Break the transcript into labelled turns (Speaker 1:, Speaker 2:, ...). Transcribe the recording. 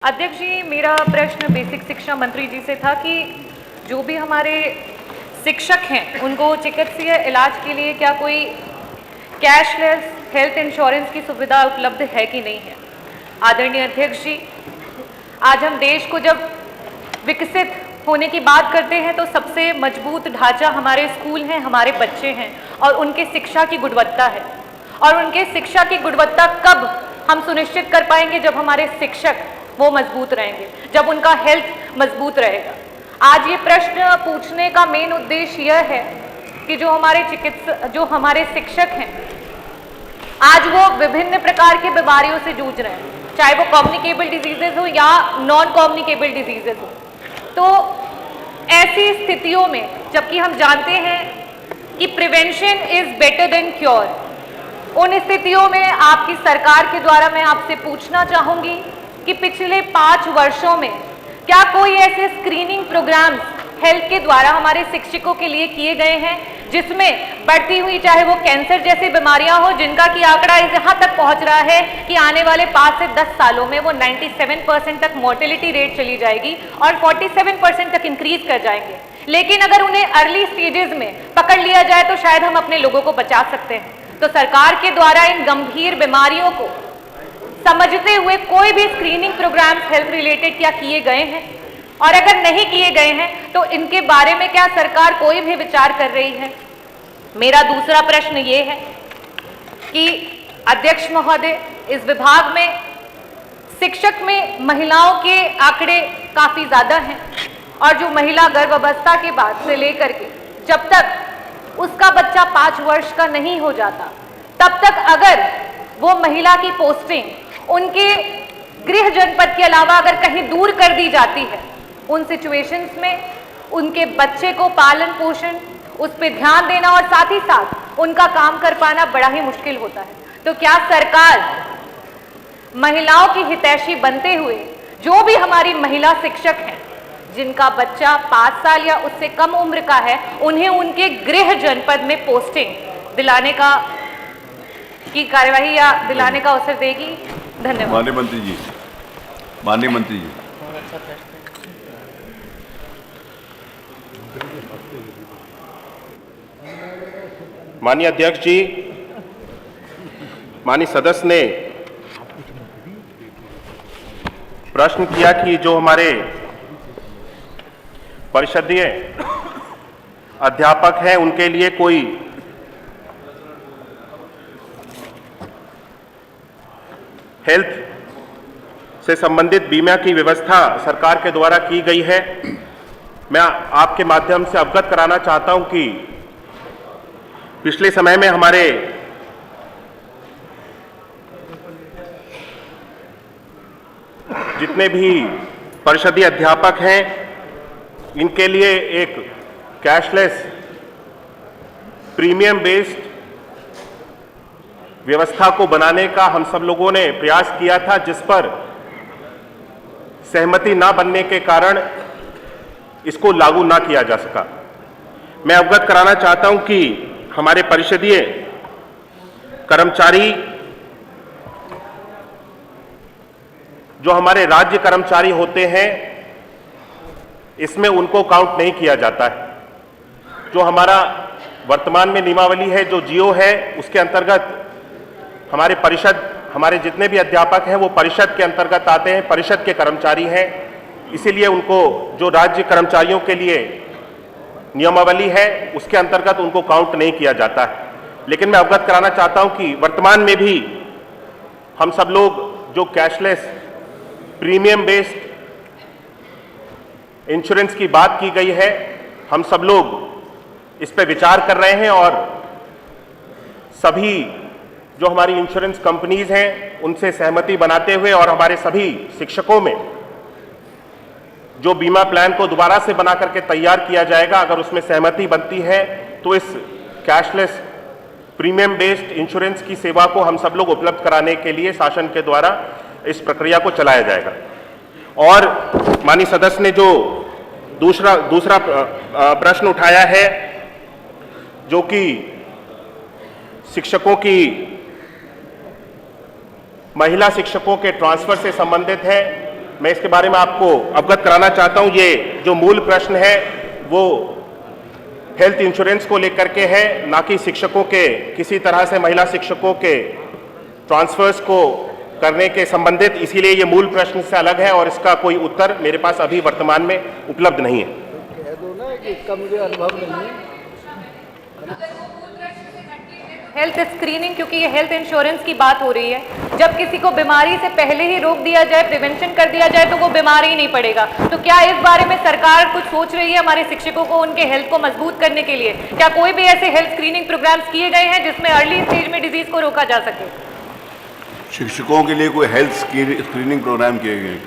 Speaker 1: अध्यक्ष जी, मेरा प्रश्न बेसिक शिक्षा मंत्री जी से था कि जो भी हमारे शिक्षक हैं उनको चिकित्सीय इलाज के लिए क्या कोई कैशलेस हेल्थ इंश्योरेंस की सुविधा उपलब्ध है कि नहीं है। आदरणीय अध्यक्ष जी, आज हम देश को जब विकसित होने की बात करते हैं तो सबसे मजबूत ढांचा हमारे स्कूल हैं, हमारे बच्चे हैं और उनके शिक्षा की गुणवत्ता है। और उनके शिक्षा की गुणवत्ता कब हम सुनिश्चित कर पाएंगे? जब हमारे शिक्षक वो मजबूत रहेंगे, जब उनका हेल्थ मजबूत रहेगा। आज ये प्रश्न पूछने का मेन उद्देश्य यह है कि जो हमारे शिक्षक हैं आज वो विभिन्न प्रकार की बीमारियों से जूझ रहे हैं, चाहे वो कम्युनिकेबल डिजीजेज हो या नॉन कम्युनिकेबल डिजीजेज हो। तो ऐसी स्थितियों में, जबकि हम जानते हैं कि prevention is better than cure, उन स्थितियों में आपकी सरकार के द्वारा मैं आपसे पूछना चाहूंगी कि पिछले 5 वर्षों में क्या कोई ऐसे स्क्रीनिंग प्रोग्राम्स हेल्थ के द्वारा हमारे शिक्षकों के लिए किए गए हैं जिसमें बढ़ती हुई चाहे वो कैंसर जैसी बीमारियां हो, जिनका कि आंकड़ा यहाँ तक पहुंच रहा है कि आने वाले 5 से 10 सालों में वो 97% तक मोर्टेलिटी रेट चली जाएगी और 47% तक इंक्रीज कर जाएंगे। लेकिन अगर उन्हें अर्ली स्टेजेस में पकड़ लिया जाए तो शायद हम अपने लोगों को बचा सकते हैं। तो सरकार के द्वारा इन गंभीर बीमारियों को समझते हुए कोई भी स्क्रीनिंग प्रोग्राम्स हेल्थ रिलेटेड क्या किए गए हैं? और अगर नहीं किए गए हैं तो इनके बारे में क्या सरकार कोई भी विचार कर रही है? मेरा दूसरा प्रश्न ये है कि अध्यक्ष महोदय, इस विभाग में शिक्षक में महिलाओं के आंकड़े काफी ज्यादा हैं और जो महिला गर्भावस्था के बाद से लेकर के जब तक उसका बच्चा 5 वर्ष का नहीं हो जाता तब तक अगर वो महिला की पोस्टिंग उनके गृह जनपद के अलावा अगर कहीं दूर कर दी जाती है, उन सिचुएशंस में उनके बच्चे को पालन पोषण, उस पर ध्यान देना और साथ ही साथ उनका काम कर पाना बड़ा ही मुश्किल होता है। तो क्या सरकार महिलाओं की हितैषी बनते हुए जो भी हमारी महिला शिक्षक हैं जिनका बच्चा 5 साल या उससे कम उम्र का है, उन्हें उनके गृह जनपद में पोस्टिंग दिलाने की कार्यवाही या दिलाने का अवसर देगी? धन्यवाद।
Speaker 2: माननीय मंत्री जी, माननीय मंत्री जी।
Speaker 3: माननीय अध्यक्ष जी, माननीय सदस्य ने प्रश्न किया कि जो हमारे परिषदीय अध्यापक हैं उनके लिए कोई हेल्थ से संबंधित बीमा की व्यवस्था सरकार के द्वारा की गई है। मैं आपके माध्यम से अवगत कराना चाहता हूं कि पिछले समय में हमारे जितने भी परिषदीय अध्यापक हैं इनके लिए एक कैशलेस प्रीमियम बेस्ड व्यवस्था को बनाने का हम सब लोगों ने प्रयास किया था, जिस पर सहमति ना बनने के कारण इसको लागू ना किया जा सका। मैं अवगत कराना चाहता हूं कि हमारे परिषदीय कर्मचारी जो हमारे राज्य कर्मचारी होते हैं इसमें उनको काउंट नहीं किया जाता है। जो हमारा वर्तमान में नियमावली है, जो जियो है, उसके अंतर्गत हमारे परिषद, हमारे जितने भी अध्यापक हैं वो परिषद के अंतर्गत आते हैं, परिषद के कर्मचारी हैं। इसीलिए उनको जो राज्य कर्मचारियों के लिए नियमावली है उसके अंतर्गत उनको काउंट नहीं किया जाता है। लेकिन मैं अवगत कराना चाहता हूं कि वर्तमान में भी हम सब लोग जो कैशलेस प्रीमियम बेस्ड इंश्योरेंस की बात की गई है, हम सब लोग इस पर विचार कर रहे हैं और सभी जो हमारी इंश्योरेंस कंपनीज हैं उनसे सहमति बनाते हुए और हमारे सभी शिक्षकों में जो बीमा प्लान को दोबारा से बना करके तैयार किया जाएगा, अगर उसमें सहमति बनती है तो इस कैशलेस प्रीमियम बेस्ड इंश्योरेंस की सेवा को हम सब लोग उपलब्ध कराने के लिए शासन के द्वारा इस प्रक्रिया को चलाया जाएगा। और माननीय सदस्य ने जो दूसरा प्रश्न उठाया है जो कि शिक्षकों की, महिला शिक्षकों के ट्रांसफर से संबंधित है, मैं इसके बारे में आपको अवगत कराना चाहता हूं। ये जो मूल प्रश्न है वो हेल्थ इंश्योरेंस को लेकर के है, ना कि शिक्षकों के किसी तरह से महिला शिक्षकों के ट्रांसफर्स को करने के संबंधित। इसीलिए ये मूल प्रश्न से अलग है और इसका कोई उत्तर मेरे पास अभी वर्तमान में उपलब्ध नहीं है।
Speaker 4: कह दो ना कि इसका मुझे अनुभव नहीं है।
Speaker 1: हेल्थ स्क्रीनिंग, क्योंकि ये हेल्थ इंश्योरेंस की बात हो रही है, जब किसी को बीमारी से पहले ही रोक दिया जाए, प्रिवेंशन कर दिया जाए, तो वो बीमार ही नहीं पड़ेगा। तो क्या इस बारे में सरकार कुछ सोच रही है हमारे शिक्षकों को उनके हेल्थ को मजबूत करने के लिए? क्या कोई भी ऐसे हेल्थ स्क्रीनिंग प्रोग्राम्स किए गए हैं जिसमें अर्ली स्टेज में डिजीज को रोका जा सके?
Speaker 2: शिक्षकों के लिए कोई हेल्थ स्क्रीनिंग प्रोग्राम किए गए?